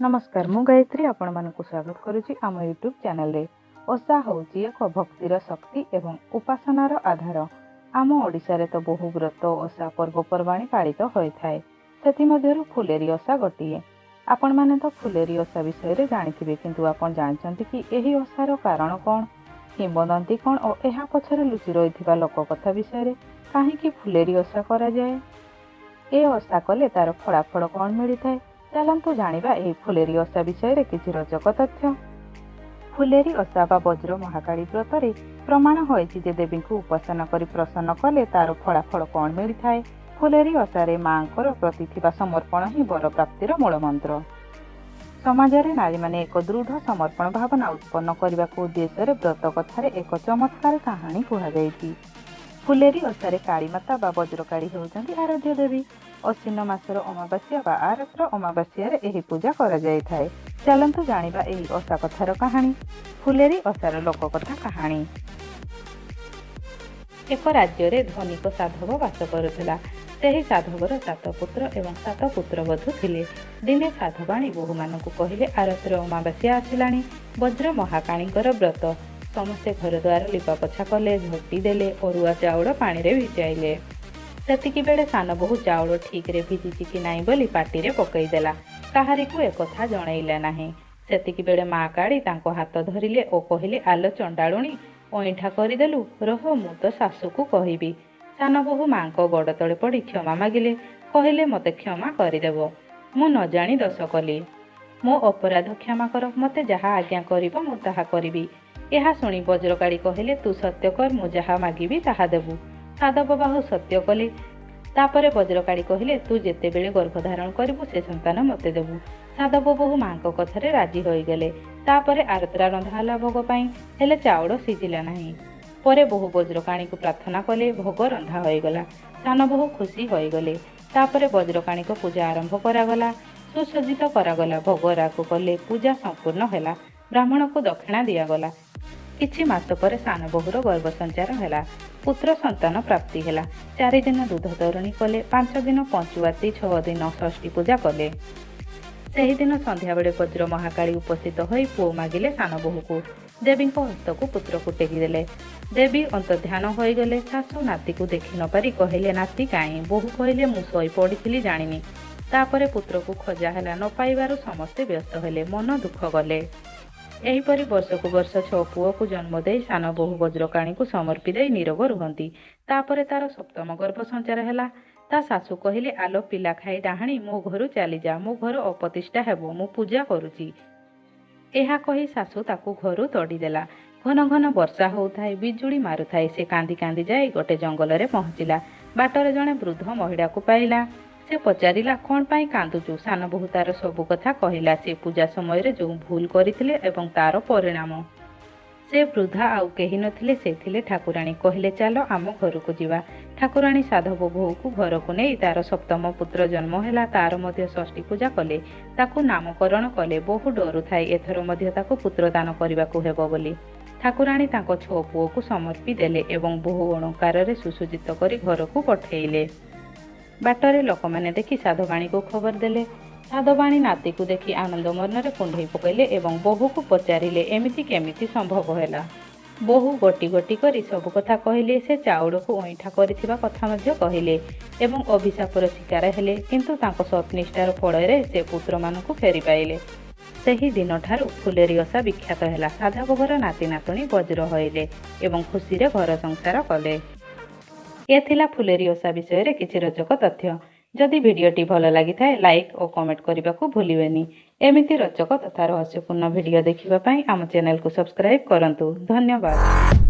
नमस्कार मु गायत्री आपण मानक स्वागत करुच्ची आम यूट्यूब चैनल रे। ओषा होची एक भक्तिर शक्ति एवं उपासनार आधार। आम ओडिशा रे तो बहु व्रत ओषा पर्वपर्वाणी पालित होइथाय। सेथिमध्यरु फुलेरी ओषा गोटिए। आपण माने तो फुलेरी ओषा विषय रे जानिथिबे, किंतु आपण जानचंती कि एही ओषार कारण कोन, किंबदंती कोन और एहा पछरे लुचि रहिथिबा लोक कथा विषय रे काहेकि फुलेरी ओषा करा जाय। ए ओषा कले तार फलाफल कोन मिलिथाय। चलतु जानिबा एही फुलेरी ओषा विषय रे किछि रोचक तथ्य। फुलेरी ओषा बा वज्र महाकाली व्रत रे प्रमाण होइछि जे देवी को उपासना करी प्रसन्न कले तार फलाफल कोन मिलिथाय। फुलेरी ओषा रे मांकर प्रति थिबा समर्पण ही बर प्राप्तिर मूल मंत्र। समाज रे नारी माने एक दृढ़ समर्पण भावना उत्पन्न करने को उद्देश्य रे व्रत कथा रे एक चमत्कार कहानी कहा जायछि। फुलेरी ओषा रे काली माता बा वज्रकाली होउछन्ती आराध्य देवी। अश्विन मासर अमावास्या बा आरत्र अमावास्या रे एही पूजा करा जाय थाए। चलंतु जानिबा एही ओषा कथार कहानी। फुलेरी ओषार लोक कथा कहानी। एक राज्य रे धनिक साधव वास करुथिला। सेही साधवर 7 पुत्र एवं 7 पुत्रवधू थिले। दिने साधवाणी बहु मानकु कहिले आरत्र अमावास्या आसिलाणी, वज्र महाकाणीकर व्रत। समस्ते घर द्वार लिपा पोछा कले, झोटी देले, अरुआ चाउल पानी रे भिजाइले। सेतिकी बेले सान बहु चाउल ठीक रे भिजिछि कि नाई बोली पाटी रे पकई देला। काहारिकु ए कथा जणैला नाही। सेतिकी बेले मा काड़ी तांको हाथ धरिले ओ कहिले, आलो चंडाळुणी ओइठा करिदेलु, रह मु तो सासुकु कहिबी। सान बहु मांको गोड़ तळे पड़ी क्षमा मागिले, कहिले मते क्षमा करिदेबो, मु न जानी दोष कली, मो अपराध क्षमा कर, मते जहा आज्ञा करिबो मु ताहा करिबी। एहा सुनी वज्रकाली कहिले, तू सत्य कर, मु जहा मागिबी ताहा देबु। साधव बाहु सत्य कले। तापरे वज्रकाली कहिले, तू जेते बेले गर्भ धारण करिबु से संतान मते देबु। साधव बहु मांको कथारे राजी होई गेले। तापरे आरत्रा रंधा हला भोग पई, हेले चाउल सिझिला नाही। परे बहु वज्रकाणी को प्रार्थना कले, भोग रंधा होई गला। सान बहु खुशी होई गले। तापरे वज्रकाणी को पूजा आरंभ करागला, सुसज्जित करागला। भोग राग कले, पूजा संपूर्ण हैला। ब्राह्मण को दक्षिणा दियागला। किछि मास परे सान बहुर गर्भ संचार हैला। पुत्र संतान प्राप्ति हैला। 4 दिन दूध तरुणी कले, 5 दिन पंचुआती, 6 दिन षष्ठी पूजा कले। सेही दिन संध्या बेले वज्र महाकाली उपस्थित होई पुओ मागिले सान बहु को। देवी हस्त को पुत्र को टेकी देले। देवी अंतर्ध्यान होई गले। सासु नाती को देखि न पारी कहिले, नाती काई? बहु कहिले, मु सोई पड़िथिली जानिनी। तापरे पुत्र को खोजा हैला, न पाइबारु समस्ते व्यस्त हेले, मन दुख गले। एहीपरि वर्षकु वर्ष 6 पुओ को जन्म दे सान बहु वज्रकाणी को समर्पी दे नीरव रुहंती। तापरे तार सप्तम गर्भ संचार हैला। ता सासु कहिले, आलो पिला खाई डाहाणी मो घरु चली जा, मो घर अपतिष्ठा हेबो, मु पूजा करूची। एहा कही सासु ताकू घरु तोड़ी देला। घन घन वर्षा होउथाय, बिजुली मारुथाय। से कांदी कांदी जाई गोटे जंगल रे पहुंचिला। बाटरे जणे वृद्ध महिला को पाइला। से पचारिला, कौन पाई कांदुचु? सान बहु तार सबु कथा कहिला। से पूजा समय रे जो भूल करिथिले एवं तार परिणाम। से वृद्धा आउ केही नथिले, से थिले ठाकुराणी। कहिले, चालो आम घर को जीवा। ठाकुराणी साधव बहु को घर को नहीं तार सप्तम पुत्र जन्म हैला। तार मध्य षष्ठी पूजा कले, ताकू नामकरण कले। बहु डरु थाई एथर मध्य ताकू पुत्र दान करबाकू हेबो बोली। ठाकुराणी तांको 6 पुओ को समर्पी देले एवं बहु अलंकार रे सुसज्जित करी घर को पठेइले। बाटरे लोक माने देखि साधवाणी को खबर देले। साधवाणी नाती को देखि आनंद मर्नरे कुंढई पकैले एवं बहु को पचारिले, एमिति केमिति संभव हैला। बहु गोटी गोटी करी सब कथा कहिले। से चाउल को ओइठा करिथिबा कथा मध्य कहिले एवं अभिशापर शिकार हेले, किंतु तांको सतनिष्ठार फल रे से पुत्र मानकु फेरी पाइले। सेही दिन ठारू फुलेरी ओषा विख्यात हैला। साधव घर नाती नातुणी वज्र होइले एवं खुशी रे घर संसार कले। ए थिला फुलेरी ओषा विषय रे किछि रोचक तथ्य। जदि भिडियोटी भल लगी थाए लाइक और कमेंट करने को भूलिबेनी। एमिति रोचक तथा रहस्यपूर्ण भिडियो देखिबा पई आम चैनल को सब्सक्राइब करंतु। धन्यवाद।